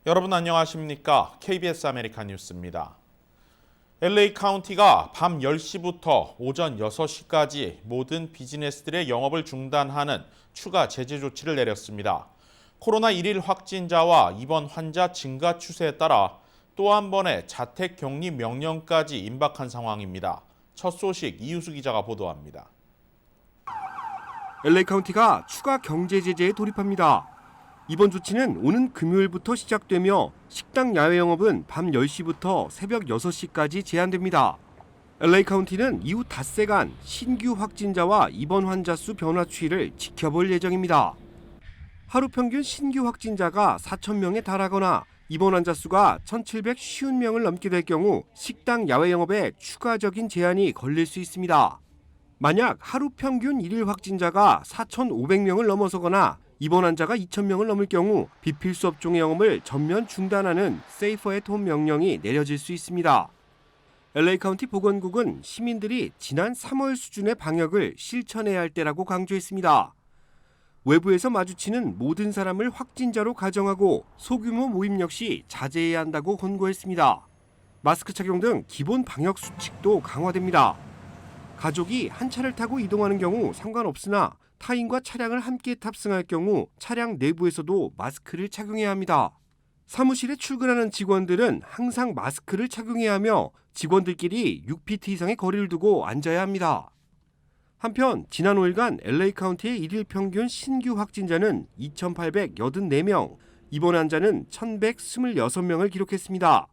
여러분 안녕하십니까? KBS 아메리카 뉴스입니다. LA 카운티가 밤 10시부터 오전 6시까지 모든 비즈니스들의 영업을 중단하는 추가 제재 조치를 내렸습니다. 코로나 1일 확진자와 입원 환자 증가 추세에 따라 또 한 번의 자택 격리 명령까지 임박한 상황입니다. 첫 소식 이유수 기자가 보도합니다. LA 카운티가 추가 경제 제재에 돌입합니다. 이번 조치는 오는 금요일부터 시작되며 식당 야외 영업은 밤 10시부터 새벽 6시까지 제한됩니다. LA 카운티는 이후 닷새간 신규 확진자와 입원 환자 수 변화 추이를 지켜볼 예정입니다. 하루 평균 신규 확진자가 4,000명에 달하거나 입원 환자 수가 1,750명을 넘게 될 경우 식당 야외 영업에 추가적인 제한이 걸릴 수 있습니다. 만약 하루 평균 일일 확진자가 4,500명을 넘어서거나 입원 환자가 2,000명을 넘을 경우 비필수 업종의 영업을 전면 중단하는 세이프 앳 홈 명령이 내려질 수 있습니다. LA 카운티 보건국은 시민들이 지난 3월 수준의 방역을 실천해야 할 때라고 강조했습니다. 외부에서 마주치는 모든 사람을 확진자로 가정하고 소규모 모임 역시 자제해야 한다고 권고했습니다. 마스크 착용 등 기본 방역 수칙도 강화됩니다. 가족이 한 차를 타고 이동하는 경우 상관없으나 타인과 차량을 함께 탑승할 경우 차량 내부에서도 마스크를 착용해야 합니다. 사무실에 출근하는 직원들은 항상 마스크를 착용해야 하며 직원들끼리 6피트 이상의 거리를 두고 앉아야 합니다. 한편 지난 5일간 LA 카운티의 일일 평균 신규 확진자는 2,884명, 입원 환자는 1,126명을 기록했습니다.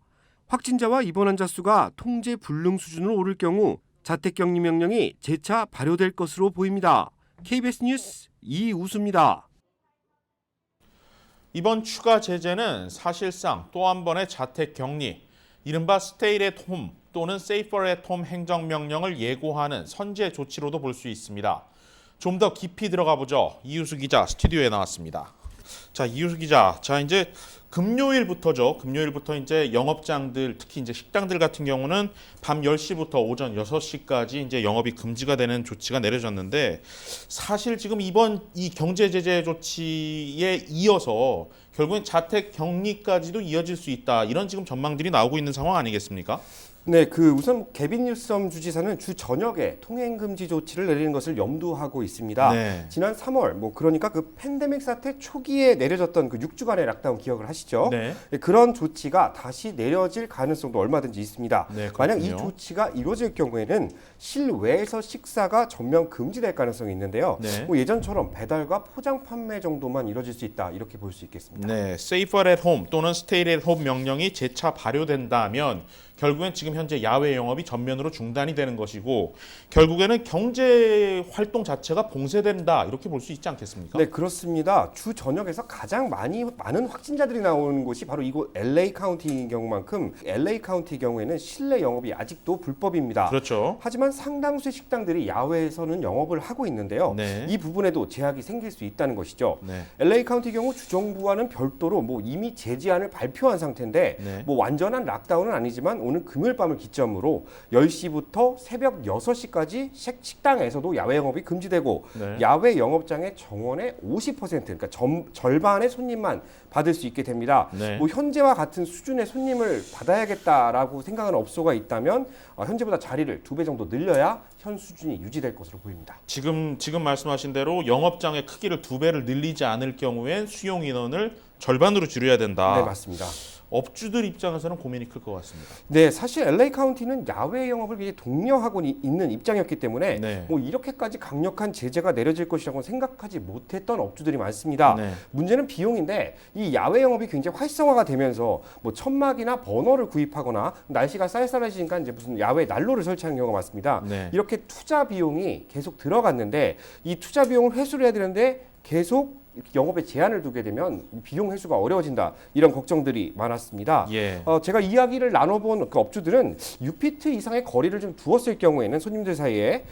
확진자와 입원 환자 수가 통제 불능 수준으로 오를 경우 자택격리 명령이 재차 발효될 것으로 보입니다. KBS 뉴스 이우수입니다. 이번 추가 제재는 사실상 또 한 번의 자택 격리, 이른바 스테이 앳 홈 또는 세이퍼 앳 홈 행정명령을 예고하는 선제 조치로도 볼 수 있습니다. 좀 더 깊이 들어가 보죠. 이우수 기자 스튜디오에 나왔습니다. 자, 이우수 기자, 이제 금요일부터죠. 금요일부터 이제 영업장들, 특히 이제 식당들 같은 경우는 밤 10시부터 오전 6시까지 이제 영업이 금지가 되는 조치가 내려졌는데, 사실 지금 이번 이 경제 제재 조치에 이어서 결국엔 자택 격리까지도 이어질 수 있다, 이런 지금 전망들이 나오고 있는 상황 아니겠습니까? 네, 우선 개빈 뉴섬 주지사는 주 저녁에 통행 금지 조치를 내리는 것을 염두하고 있습니다. 네. 지난 3월, 그러니까 팬데믹 사태 초기에 내려졌던 6주간의 락다운 기억을 하시죠? 네. 그런 조치가 다시 내려질 가능성도 얼마든지 있습니다. 네, 만약 이 조치가 이루어질 경우에는 실외에서 식사가 전면 금지될 가능성이 있는데요. 네. 예전처럼 배달과 포장 판매 정도만 이루어질 수 있다, 이렇게 볼 수 있겠습니다. 네, 세이퍼 앳 홈 또는 스테이 앳 홈 명령이 재차 발효된다면 결국엔 지금 현재 야외 영업이 전면으로 중단이 되는 것이고, 결국에는 경제 활동 자체가 봉쇄된다, 이렇게 볼 수 있지 않겠습니까? 네, 그렇습니다. 주 전역에서 가장 많은 확진자들이 나오는 곳이 바로 이곳 LA 카운티인 경우만큼 LA 카운티 경우에는 실내 영업이 아직도 불법입니다. 그렇죠. 하지만 상당수의 식당들이 야외에서는 영업을 하고 있는데요. 네. 이 부분에도 제약이 생길 수 있다는 것이죠. 네. LA 카운티 경우 주정부와는 별도로 이미 제지안을 발표한 상태인데 네. 완전한 락다운은 아니지만 오늘 금요일 밤을 기점으로 10시부터 새벽 6시까지 식당에서도 야외 영업이 금지되고, 네. 야외 영업장의 정원의 50%, 그러니까 절반의 손님만 받을 수 있게 됩니다. 네. 현재와 같은 수준의 손님을 받아야겠다라고 생각하는 업소가 있다면 현재보다 자리를 2배 정도 늘려야 현 수준이 유지될 것으로 보입니다. 지금 말씀하신 대로 영업장의 크기를 2배를 늘리지 않을 경우엔 수용 인원을 절반으로 줄여야 된다. 네, 맞습니다. 업주들 입장에서는 고민이 클 것 같습니다. 네, 사실 LA 카운티는 야외 영업을 미리 독려하고 있는 입장이었기 때문에 네. 이렇게까지 강력한 제재가 내려질 것이라고 생각하지 못했던 업주들이 많습니다. 네. 문제는 비용인데, 이 야외 영업이 굉장히 활성화가 되면서 천막이나 버너를 구입하거나 날씨가 쌀쌀해지니까 이제 무슨 야외 난로를 설치하는 경우가 많습니다. 네. 이렇게 투자 비용이 계속 들어갔는데 이 투자 비용을 회수를 해야 되는데 계속 이렇게 영업에 제한을 두게 되면 비용 회수가 어려워진다, 이런 걱정들이 많았습니다. 예. 제가 이야기를 나눠본 업주들은 6피트 이상의 거리를 좀 두었을 경우에는 손님들 사이에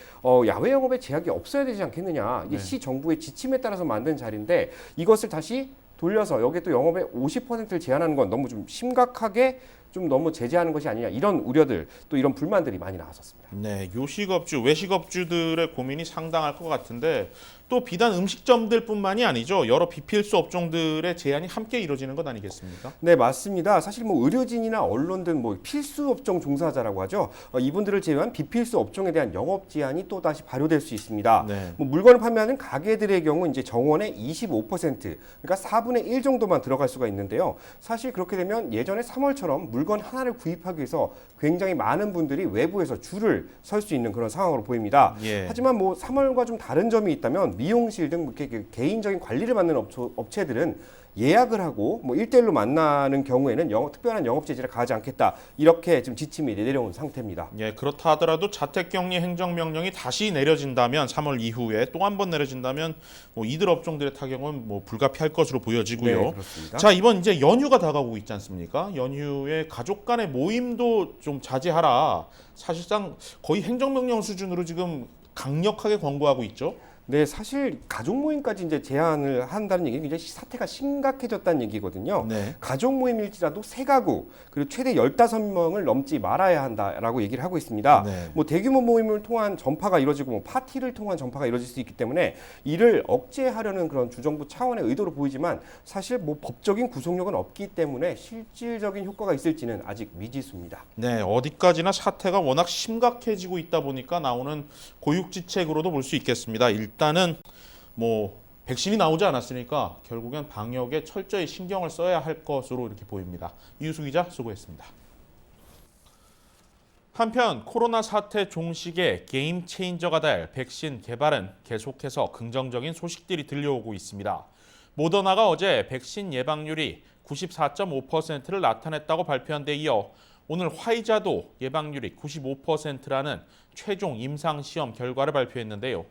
야외 영업에 제약이 없어야 되지 않겠느냐, 이게 시 정부의 지침에 따라서 만든 자리인데 이것을 다시 돌려서 여기에 또 영업의 50%를 제한하는 건 너무 좀 심각하게 좀 너무 제재하는 것이 아니냐 이런 우려들 또 이런 불만들이 많이 나왔었습니다. 네, 요식업주, 외식업주들의 고민이 상당할 것 같은데 또 비단 음식점들뿐만이 아니죠. 여러 비필수 업종들의 제한이 함께 이루어지는 것 아니겠습니까? 네, 맞습니다. 사실 뭐 의료진이나 언론 등 뭐 필수 업종 종사자라고 하죠. 이분들을 제외한 비필수 업종에 대한 영업 제한이 또 다시 발효될 수 있습니다. 네. 뭐 물건을 판매하는 가게들의 경우 이제 정원의 25%, 그러니까 4분의 1 정도만 들어갈 수가 있는데요. 사실 그렇게 되면 예전에 3월처럼 물건 하나를 구입하기 위해서 굉장히 많은 분들이 외부에서 줄을 설 수 있는 그런 상황으로 보입니다. 예. 하지만 뭐 3월과 좀 다른 점이 있다면 미용실 등 이렇게 개인적인 관리를 받는 업체들은 예약을 하고 뭐 1대1로 만나는 경우에는 특별한 영업 제재를 가하지 않겠다. 이렇게 지금 지침이 내려온 상태입니다. 예, 그렇다 하더라도 자택격리 행정명령이 다시 내려진다면 3월 이후에 또 한 번 내려진다면 뭐 이들 업종들의 타격은 뭐 불가피할 것으로 보여지고요. 네, 그렇습니다. 자, 이번 이제 연휴가 다가오고 있지 않습니까? 연휴에 가족 간의 모임도 좀 자제하라. 사실상 거의 행정명령 수준으로 지금 강력하게 권고하고 있죠. 네, 사실 가족 모임까지 이제 제한을 한다는 얘기는 굉장히 사태가 심각해졌다는 얘기거든요. 네. 가족 모임일지라도 3가구 그리고 최대 15명을 넘지 말아야 한다라고 얘기를 하고 있습니다. 네. 뭐 대규모 모임을 통한 전파가 이루어지고 뭐 파티를 통한 전파가 이루어질 수 있기 때문에 이를 억제하려는 그런 주정부 차원의 의도로 보이지만 사실 뭐 법적인 구속력은 없기 때문에 실질적인 효과가 있을지는 아직 미지수입니다. 네, 어디까지나 사태가 워낙 심각해지고 있다 보니까 나오는 고육지책으로도 볼 수 있겠습니다. 일단은 뭐 백신이 나오지 않았으니까 결국엔 방역에 철저히 신경을 써야 할 것으로 이렇게 보입니다. 이유수 기자 수고했습니다. 한편 코로나 사태 종식의 게임 체인저가 될 백신 개발은 계속해서 긍정적인 소식들이 들려오고 있습니다. 모더나가 어제 백신 예방률이 94.5%를 나타냈다고 발표한 데 이어 오늘 화이자도 예방률이 95%라는 최종 임상시험 결과를 발표했는데요.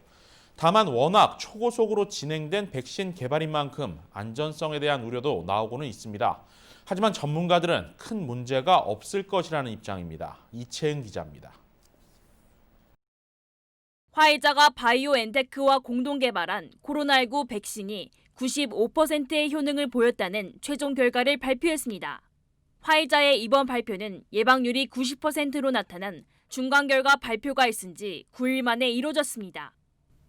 다만 워낙 초고속으로 진행된 백신 개발인 만큼 안전성에 대한 우려도 나오고는 있습니다. 하지만 전문가들은 큰 문제가 없을 것이라는 입장입니다. 이채은 기자입니다. 화이자가 바이오엔테크와 공동 개발한 코로나19 백신이 95%의 효능을 보였다는 최종 결과를 발표했습니다. 화이자의 이번 발표는 예방률이 90%로 나타난 중간 결과 발표가 있은 지 9일 만에 이뤄졌습니다.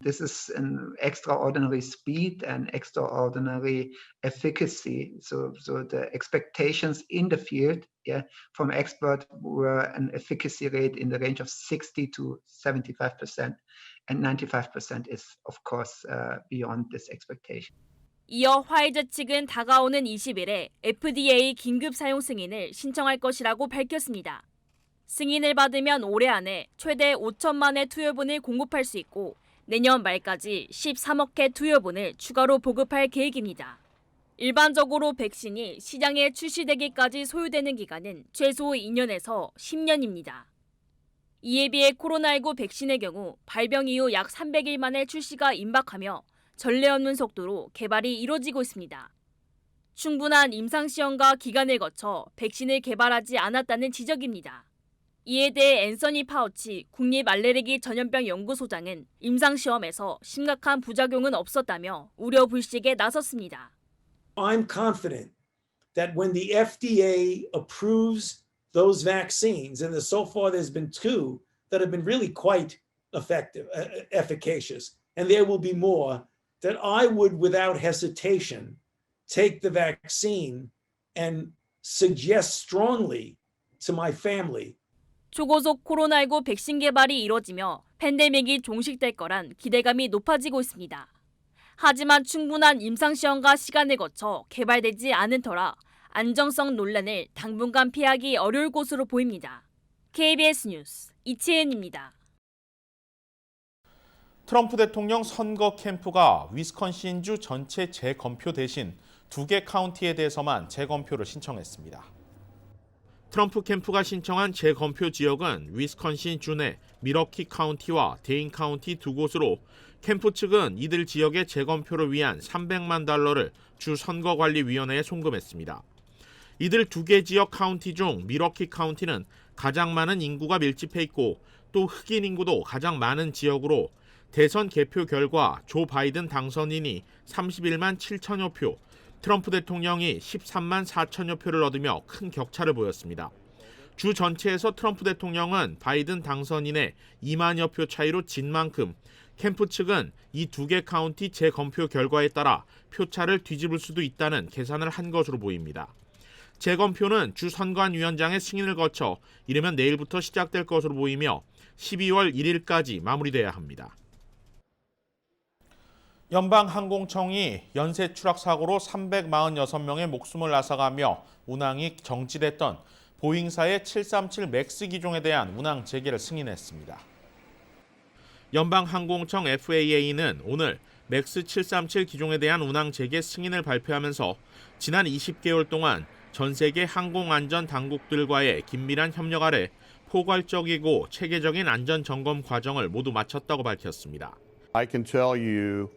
This is an extraordinary speed and extraordinary efficacy. So the expectations in the field, from expert were an efficacy rate in the range of 60 to 75%, and 95% is, of course, beyond this expectation. 이어 화이자 측은 다가오는 20일에 FDA 긴급 사용 승인을 신청할 것이라고 밝혔습니다. 승인을 받으면 올해 안에 최대 5천만 회 투여분을 공급할 수 있고 내년 말까지 13억 회 투여분을 추가로 보급할 계획입니다. 일반적으로 백신이 시장에 출시되기까지 소요되는 기간은 최소 2년에서 10년입니다. 이에 비해 코로나19 백신의 경우 발병 이후 약 300일 만에 출시가 임박하며 전례 없는 속도로 개발이 이뤄지고 있습니다. 충분한 임상시험과 기간을 거쳐 백신을 개발하지 않았다는 지적입니다. 이에 대해 앤서니 파우치 국립알레르기 전염병 연구소장은 임상시험에서 심각한 부작용은 없었다며 우려 불식에 나섰습니다. I'm confident that when the FDA approves those vaccines, and so far there's been 2 that have been really quite effective, efficacious, and there will be more, that I would without hesitation take the vaccine and suggest strongly to my family. 초고속 코로나19 백신 개발이 이뤄지며 팬데믹이 종식될 거란 기대감이 높아지고 있습니다. 하지만 충분한 임상시험과 시간을 거쳐 개발되지 않은 터라 안정성 논란을 당분간 피하기 어려울 것으로 보입니다. KBS 뉴스 이채은입니다. 트럼프 대통령 선거 캠프가 위스콘신주 전체 재검표 대신 2개 카운티에 대해서만 재검표를 신청했습니다. 트럼프 캠프가 신청한 재검표 지역은 위스콘신 주 내 미러키 카운티와 데인 카운티 2곳으로 캠프 측은 이들 지역의 재검표를 위한 $300만 주 선거관리위원회에 송금했습니다. 이들 2개 지역 카운티 중 미러키 카운티는 가장 많은 인구가 밀집해 있고 또 흑인 인구도 가장 많은 지역으로 대선 개표 결과 조 바이든 당선인이 31만 7천여 표, 트럼프 대통령이 13만 4천여 표를 얻으며 큰 격차를 보였습니다. 주 전체에서 트럼프 대통령은 바이든 당선인의 2만여 표 차이로 진 만큼 캠프 측은 이 두 개 카운티 재검표 결과에 따라 표차를 뒤집을 수도 있다는 계산을 한 것으로 보입니다. 재검표는 주 선관위원장의 승인을 거쳐 이르면 내일부터 시작될 것으로 보이며 12월 1일까지 마무리돼야 합니다. 연방항공청이 연쇄 추락 사고로 346명의 목숨을 앗아가며 운항이 정지됐던 보잉사의 737 맥스 기종에 대한 운항 재개를 승인했습니다. 연방항공청 FAA는 오늘 맥스 737 기종에 대한 운항 재개 승인을 발표하면서 지난 20개월 동안 전 세계 항공안전 당국들과의 긴밀한 협력 아래 포괄적이고 체계적인 안전 점검 과정을 모두 마쳤다고 밝혔습니다. I can tell you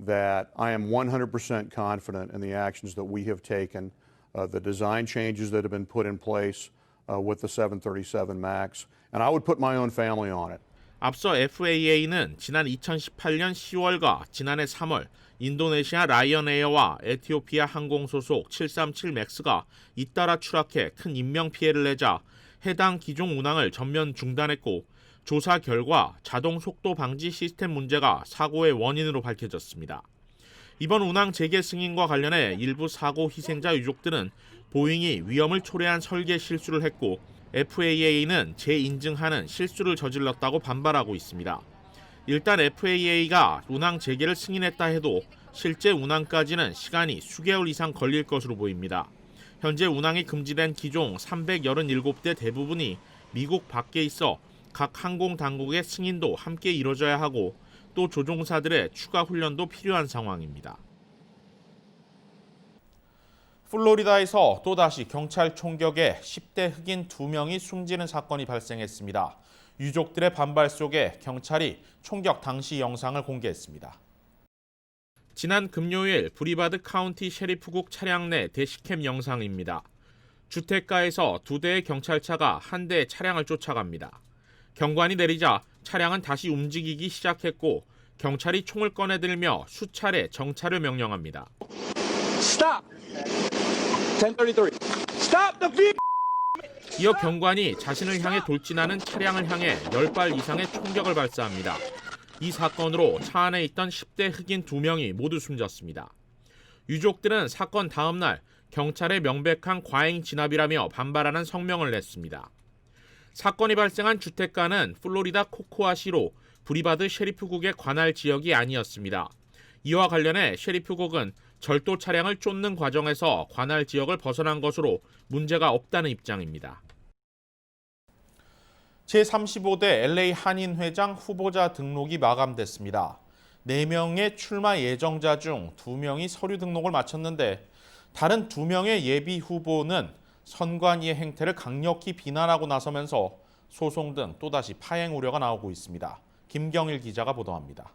that I am 100% confident in the actions that we have taken, the design changes that have been put in place with the 737 MAX, and I would put my own family on it. 앞서 FAA는 지난 2018년 10월과 지난해 3월 인도네시아 라이언에어와 에티오피아 항공 소속 737 맥스가 잇따라 추락해 큰 인명피해를 내자 해당 기종 운항을 전면 중단했고 조사 결과 자동 속도 방지 시스템 문제가 사고의 원인으로 밝혀졌습니다. 이번 운항 재개 승인과 관련해 일부 사고 희생자 유족들은 보잉이 위험을 초래한 설계 실수를 했고 FAA는 재인증하는 실수를 저질렀다고 반발하고 있습니다. 일단 FAA가 운항 재개를 승인했다 해도 실제 운항까지는 시간이 수개월 이상 걸릴 것으로 보입니다. 현재 운항이 금지된 기종 387대 대부분이 미국 밖에 있어 각 항공 당국의 승인도 함께 이뤄져야 하고 또 조종사들의 추가 훈련도 필요한 상황입니다. 플로리다에서 또다시 경찰 총격에 10대 흑인 2명이 숨지는 사건이 발생했습니다. 유족들의 반발 속에 경찰이 총격 당시 영상을 공개했습니다. 지난 금요일 브리바드 카운티 셰리프국 차량 내 대시캠 영상입니다. 주택가에서 2대의 경찰차가 한 대의 차량을 쫓아갑니다. 경관이 내리자 차량은 다시 움직이기 시작했고 경찰이 총을 꺼내들며 수차례 정차를 명령합니다. Stop! 1033. Stop the vehicle! 이어 경관이 자신을 향해 돌진하는 차량을 향해 10발 이상의 총격을 발사합니다. 이 사건으로 차 안에 있던 10대 흑인 2명이 모두 숨졌습니다. 유족들은 사건 다음 날 경찰의 명백한 과잉 진압이라며 반발하는 성명을 냈습니다. 사건이 발생한 주택가는 플로리다 코코아시로 브리바드 셰리프국의 관할 지역이 아니었습니다. 이와 관련해 셰리프국은 절도 차량을 쫓는 과정에서 관할 지역을 벗어난 것으로 문제가 없다는 입장입니다. 제35대 LA 한인회장 후보자 등록이 마감됐습니다. 4명의 출마 예정자 중 2명이 서류 등록을 마쳤는데 다른 2명의 예비 후보는 선관위의 행태를 강력히 비난하고 나서면서 소송 등 또다시 파행 우려가 나오고 있습니다. 김경일 기자가 보도합니다.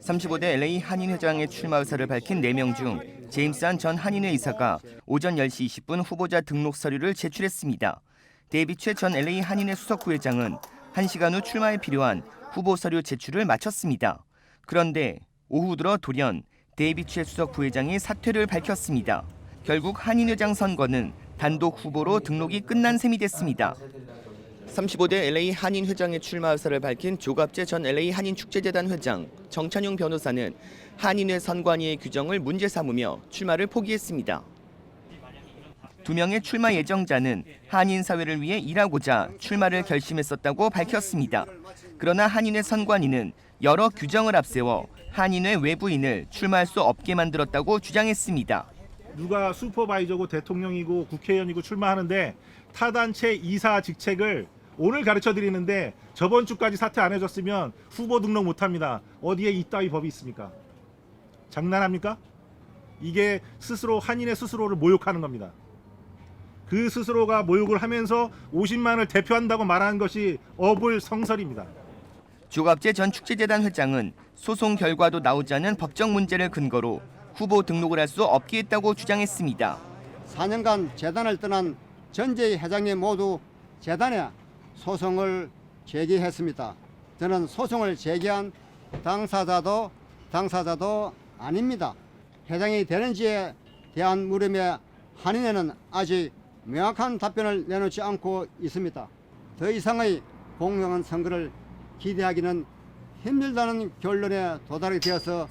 35대 LA 한인회장의 출마 의사를 밝힌 4명 중 제임스 한 전 한인회 이사가 오전 10시 20분 후보자 등록 서류를 제출했습니다. 데이빗 최 전 LA 한인회 수석 부회장은 1시간 후 출마에 필요한 후보 서류 제출을 마쳤습니다. 그런데 오후 들어 돌연 데이빗 최 수석 부회장이 사퇴를 밝혔습니다. 결국 한인회장 선거는 단독 후보로 등록이 끝난 셈이 됐습니다. 35대 LA 한인회장의 출마 의사를 밝힌 조갑재 전 LA 한인축제재단 회장 정찬용 변호사는 한인회 선관위의 규정을 문제 삼으며 출마를 포기했습니다. 2명의 출마 예정자는 한인 사회를 위해 일하고자 출마를 결심했었다고 밝혔습니다. 그러나 한인회 선관위는 여러 규정을 앞세워 한인회 외부인을 출마할 수 없게 만들었다고 주장했습니다. 누가 슈퍼바이저고 대통령이고 국회의원이고 출마하는데 타단체 이사 직책을 오늘 가르쳐 드리는데 저번 주까지 사퇴 안 해줬으면 후보 등록 못합니다. 어디에 이따위 법이 있습니까? 장난합니까? 이게 스스로 한인의 스스로를 모욕하는 겁니다. 그 스스로가 모욕을 하면서 50만을 대표한다고 말하는 것이 어불성설입니다. 조갑재 전 축제재단 회장은 소송 결과도 나오지 않은 법적 문제를 근거로 후보 등록을 할 수 없게 했다고 주장했습니다. 4년간 재단을 떠난 전재희 회장님 모두 재단에 소송을 제기했습니다. 저는 소송을 제기한 당사자도 아닙니다. 회장이 되는지에 대한 물음에 한인회는 아직 명확한 답변을 내놓지 않고 있습니다. 더 이상의 공정한 선거를 기대하기는 힘들다는 결론에 도달이 되어서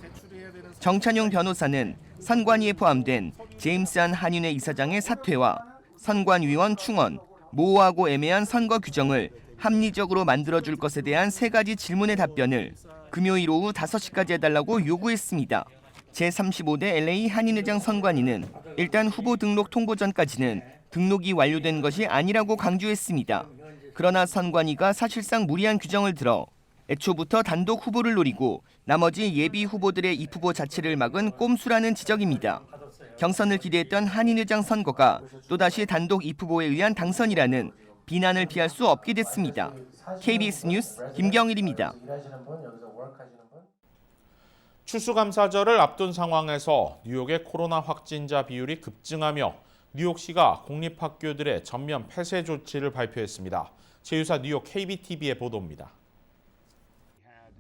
정찬용 변호사는 선관위에 포함된 제임스한 한인회 이사장의 사퇴와 선관위원 충원, 모호하고 애매한 선거 규정을 합리적으로 만들어줄 것에 대한 3가지 질문의 답변을 금요일 오후 5시까지 해달라고 요구했습니다. 제35대 LA 한인회장 선관위는 일단 후보 등록 통보 전까지는 등록이 완료된 것이 아니라고 강조했습니다. 그러나 선관위가 사실상 무리한 규정을 들어 애초부터 단독 후보를 노리고 나머지 예비 후보들의 입후보 자체를 막은 꼼수라는 지적입니다. 경선을 기대했던 한인회장 선거가 또다시 단독 입후보에 의한 당선이라는 비난을 피할 수 없게 됐습니다. KBS 뉴스 김경일입니다. 추수감사절을 앞둔 상황에서 뉴욕의 코로나 확진자 비율이 급증하며 뉴욕시가 공립학교들의 전면 폐쇄 조치를 발표했습니다. 최유사 뉴욕 KBTV의 보도입니다.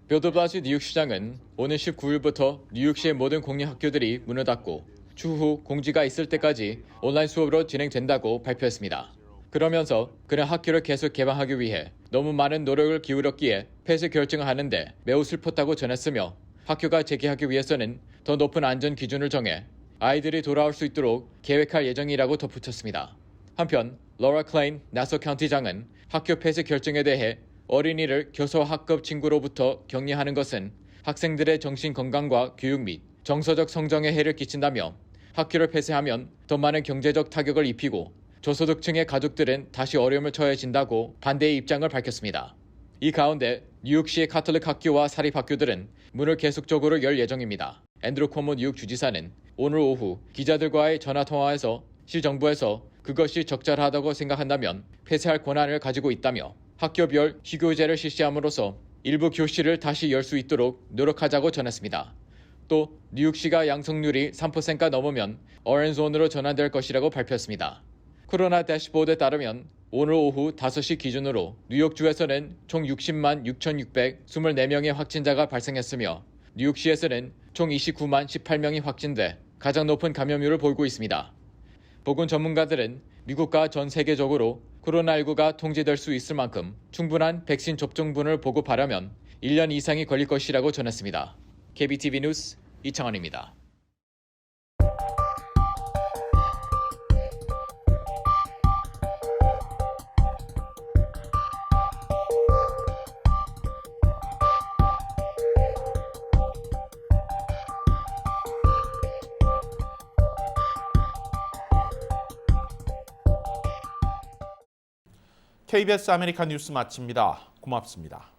빌더블라시 뉴욕시장은 오늘 19일부터 뉴욕시의 모든 공립학교들이 문을 닫고 추후 공지가 있을 때까지 온라인 수업으로 진행된다고 발표했습니다. 그러면서 그는 학교를 계속 개방하기 위해 너무 많은 노력을 기울였기에 폐쇄 결정을 하는데 매우 슬펐다고 전했으며 학교가 재개하기 위해서는 더 높은 안전 기준을 정해 아이들이 돌아올 수 있도록 계획할 예정이라고 덧붙였습니다. 한편 로라 클레인 나소 카운티장은 학교 폐쇄 결정에 대해 어린이를 교사학급 친구로부터 격리하는 것은 학생들의 정신 건강과 교육 및 정서적 성장에 해를 끼친다며 학교를 폐쇄하면 더 많은 경제적 타격을 입히고 저소득층의 가족들은 다시 어려움을 처해진다고 반대의 입장을 밝혔습니다. 이 가운데 뉴욕시의 카톨릭 학교와 사립학교들은 문을 계속적으로 열 예정입니다. 앤드루 쿼모 뉴욕 주지사는 오늘 오후 기자들과의 전화통화에서 시 정부에서 그것이 적절하다고 생각한다면 폐쇄할 권한을 가지고 있다며 학교별 휴교제를 실시함으로써 일부 교실을 다시 열 수 있도록 노력하자고 전했습니다. 또 뉴욕시가 양성률이 3%가 넘으면 오렌지존으로 전환될 것이라고 발표했습니다. 코로나 대시보드에 따르면 오늘 오후 5시 기준으로 뉴욕주에서는 총 60만 6,624명의 확진자가 발생했으며 뉴욕시에서는 총 29만 18명이 확진돼 가장 높은 감염률을 보이고 있습니다. 보건 전문가들은 미국과 전 세계적으로 코로나19가 통제될 수 있을 만큼 충분한 백신 접종분을 보급하려면 1년 이상이 걸릴 것이라고 전했습니다. KBTV 뉴스 이창원입니다. KBS 아메리칸 뉴스 마칩니다. 고맙습니다.